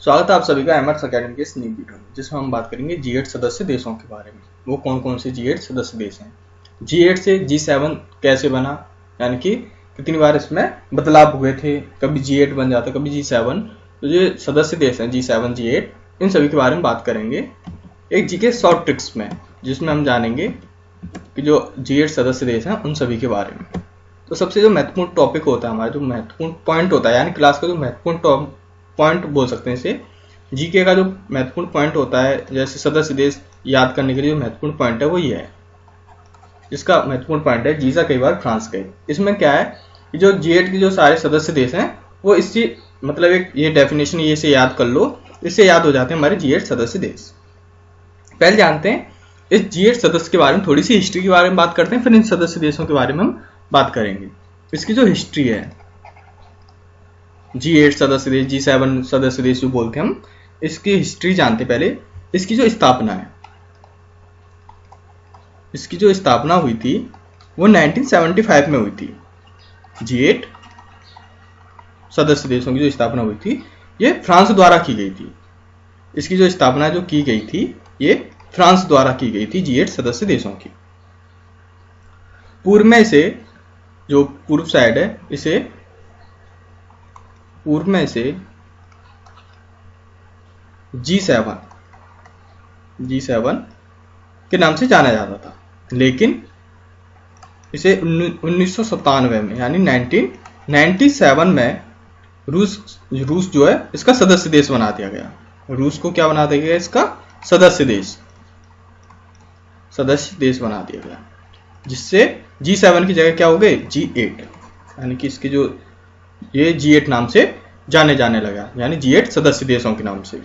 स्वागत है आप सभी का एमआरएस अकेडमी के इस नई वीडियो में, जिसमें हम बात करेंगे G8 सदस्य देशों के बारे में। वो कौन कौन से G8 सदस्य देश हैं, G8 से G7 कैसे बना, यानी कि कितनी बार इसमें बदलाव हुए थे, कभी G8 बन जाता कभी G7। तो ये सदस्य देश हैं G7 G8, इन सभी के बारे में बात करेंगे एक जी के शॉर्ट ट्रिक्स में, जिसमें हम जानेंगे कि जो G8 सदस्य देश हैं उन सभी के बारे में। तो सबसे जो महत्वपूर्ण टॉपिक होता है, हमारा जो महत्वपूर्ण पॉइंट होता है, यानी क्लास का जो महत्वपूर्ण पॉइंट बोल सकते हैं इसे, जीके का जो महत्वपूर्ण पॉइंट होता है, जैसे सदस्य देश याद करने के लिए जो महत्वपूर्ण पॉइंट है वो ये है। इसका महत्वपूर्ण पॉइंट है जीसा कई बार फ्रांस गए। इसमें क्या है कि जो G8 के जो सारे सदस्य देश हैं वो इसी मतलब एक ये डेफिनेशन ये से याद कर लो, इससे याद हो जाते हैं हमारे G8 सदस्य देश। पहले जानते हैं इस G8 सदस्य के बारे में, थोड़ी सी हिस्ट्री के बारे में बात करते हैं, फिर इन सदस्य देशों के बारे में हम बात करेंगे। इसकी जो हिस्ट्री है, G8 सदस्य देश, G7 सदस्य देश जो बोलते हैं हम, इसकी हिस्ट्री जानते पहले। इसकी जो स्थापना है, इसकी जो स्थापना हुई थी वो 1975 में हुई थी। G8 सदस्य देशों की जो स्थापना हुई थी ये फ्रांस द्वारा की गई थी। इसकी जो स्थापना जो की गई थी ये फ्रांस द्वारा की गई थी G8 सदस्य देशों की। पूर्व में इसे, जो पूर्व साइड है, इसे पूर्व में इसे G7 के नाम से जाना जाता था, लेकिन इसे 1997 में यानी 1997 में रूस जो है इसका सदस्य देश बना दिया गया। रूस को क्या बना दिया गया, इसका सदस्य देश बना दिया गया, जिससे G7 की जगह क्या हो गए G8, यानी कि इसके जो ये G8 नाम से जाने लगा, यानी G8 सदस्य देशों के नाम से।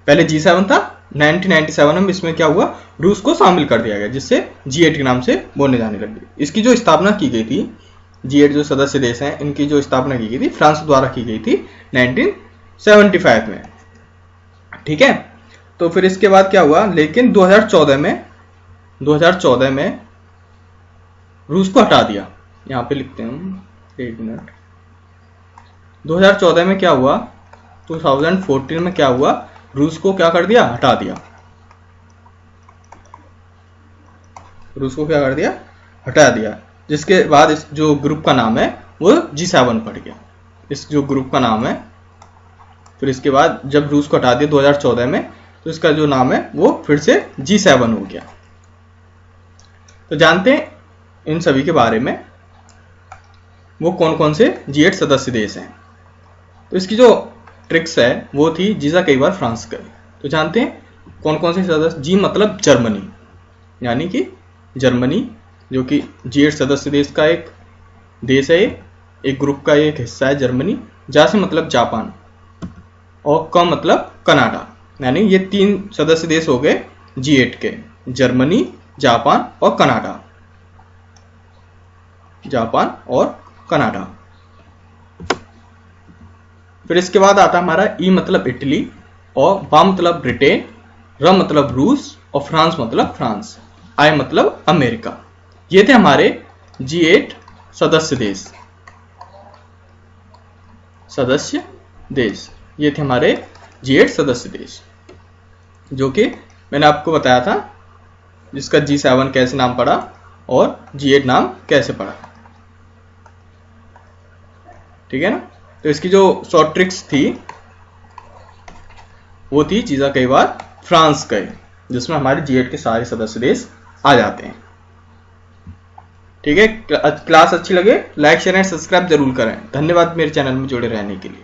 पहले G7 था, 1997 में इसमें क्या हुआ, रूस को शामिल कर दिया गया, जिससे G8 के नाम से बोलने जाने लगे। इसकी जो स्थापना की गई थी, G8 जो सदस्य देश हैं इनकी जो स्थापना की गई थी फ्रांस द्वारा की गई थी 1975 में। ठीक है, तो फिर इसके बाद क्या हुआ, लेकिन 2014 में रूस को हटा दिया। यहाँ पे लिखते हैं हम, एक मिनट। 2014 में क्या हुआ, 2014 में क्या हुआ, रूस को क्या कर दिया, हटा दिया। रूस को क्या कर दिया, हटा दिया, जिसके बाद इस जो ग्रुप का नाम है वो G7 पड़ गया। इस जो ग्रुप का नाम है, फिर इसके बाद जब रूस को हटा दिया 2014 में, तो इसका जो नाम है वो फिर से G7 हो गया। तो जानते हैं इन सभी के बारे में, वो कौन कौन से G8 सदस्य देश हैं। तो इसकी जो ट्रिक्स है वो थी जीसा कई बार फ्रांस गए। तो जानते हैं कौन कौन से सदस्य। जी मतलब जर्मनी, यानी कि जर्मनी जो कि G8 सदस्य देश का एक देश है, एक ग्रुप का एक हिस्सा है जर्मनी। जा से मतलब जापान, और क मतलब कनाडा, यानी ये तीन सदस्य देश हो गए G8 के, जर्मनी, जापान और कनाडा। जापान और कनाडा। फिर इसके बाद आता हमारा ई मतलब इटली, और बा मतलब ब्रिटेन, र मतलब रूस, और फ्रांस मतलब फ्रांस, आई मतलब अमेरिका। ये थे हमारे G8 सदस्य देश। ये थे हमारे G8 सदस्य देश, जो कि मैंने आपको बताया था, जिसका G7 कैसे नाम पड़ा और G8 नाम कैसे पड़ा। ठीक है ना। तो इसकी जो शॉर्ट ट्रिक्स थी वो थी जीसा कई बार फ्रांस गए, जिसमें हमारे G8 के सारे सदस्य देश आ जाते हैं। ठीक है, क्लास अच्छी लगे लाइक शेयर एंड सब्सक्राइब जरूर करें। धन्यवाद मेरे चैनल में जुड़े रहने के लिए।